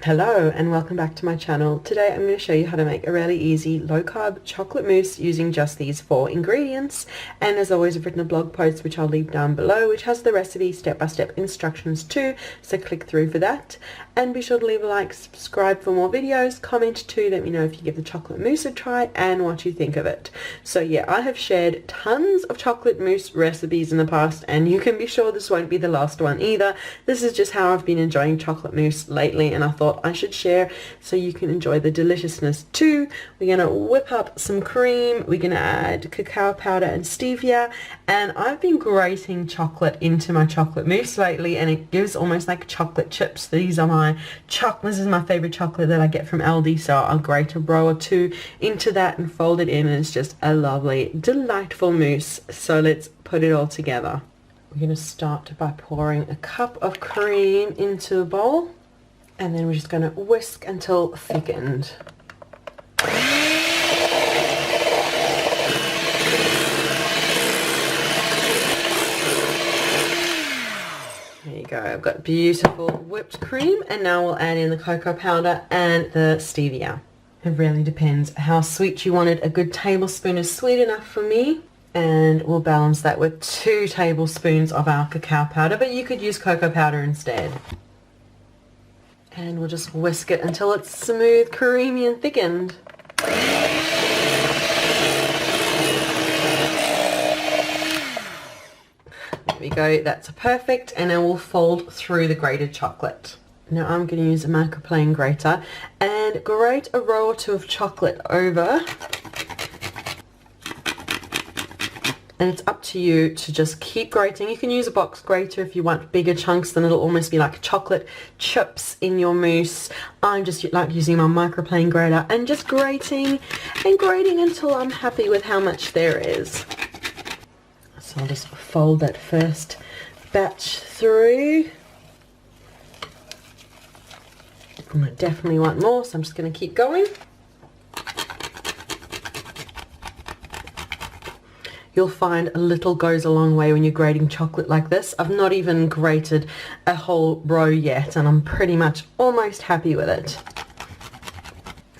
Hello and welcome back to my channel. Today I'm going to show you how to make a really easy low-carb chocolate mousse using just these 4 ingredients. And as always, I've written a blog post which I'll leave down below, which has the recipe step-by-step instructions too, so click through for that. And be sure to leave a like, subscribe for more videos, comment too, let me know if you give the chocolate mousse a try and what you think of it. So yeah, I have shared tons of chocolate mousse recipes in the past, and you can be sure this won't be the last one either. This is just how I've been enjoying chocolate mousse lately, and I thought I should share so you can enjoy the deliciousness too. We're going to whip up some cream, we're going to add cacao powder and stevia, and I've been grating chocolate into my chocolate mousse lately, and it gives almost like chocolate chips. These are my this is my favorite chocolate that I get from Aldi, so I'll grate a row or two into that and fold it in, and it's just a lovely, delightful mousse. So let's put it all together. We're going to start by pouring a cup of cream into a bowl, and then we're just going to whisk until thickened. There you go, I've got beautiful whipped cream, and now we'll add in the cocoa powder and the stevia. It really depends how sweet you want it. A good tablespoon is sweet enough for me, and we'll balance that with 2 tablespoons of our cacao powder, but you could use cocoa powder instead. And we'll just whisk it until it's smooth, creamy and thickened. There we go, that's perfect, and then we'll fold through the grated chocolate. Now I'm going to use a microplane grater and grate a row or 2 of chocolate over. And it's up to you to just keep grating. You can use a box grater if you want bigger chunks, then it'll almost be like chocolate chips in your mousse. I'm just like using my microplane grater and just grating and grating until I'm happy with how much there is. So I'll just fold that first batch through. And I definitely want more, so I'm just going to keep going. You'll find a little goes a long way when you're grating chocolate like this. I've not even grated a whole row yet, and I'm pretty much almost happy with it.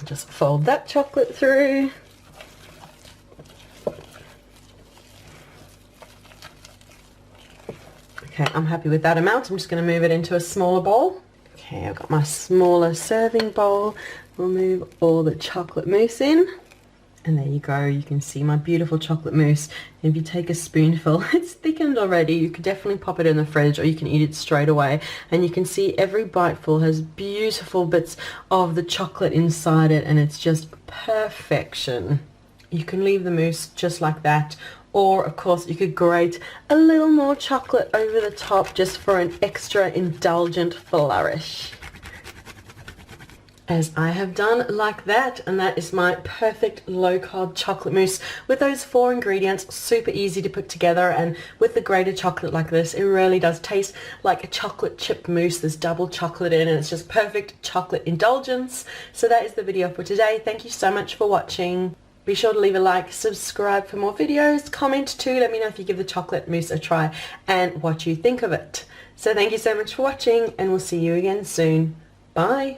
Just fold that chocolate through. Okay, I'm happy with that amount. I'm just going to move it into a smaller bowl. Okay, I've got my smaller serving bowl. We'll move all the chocolate mousse in. And there you go, you can see my beautiful chocolate mousse. And if you take a spoonful, it's thickened already. You could definitely pop it in the fridge, or you can eat it straight away. And you can see every biteful has beautiful bits of the chocolate inside it, and it's just perfection. You can leave the mousse just like that, or of course you could grate a little more chocolate over the top just for an extra indulgent flourish, as I have done like that. And that is my perfect low-carb chocolate mousse with those 4 ingredients. Super easy to put together, and with the grated chocolate like this, it really does taste like a chocolate chip mousse. There's double chocolate in, and it's just perfect chocolate indulgence. So that is the video for today. Thank you so much for watching. Be sure to leave a like, subscribe for more videos, comment too, let me know if you give the chocolate mousse a try and what you think of it. So thank you so much for watching, and we'll see you again soon. Bye.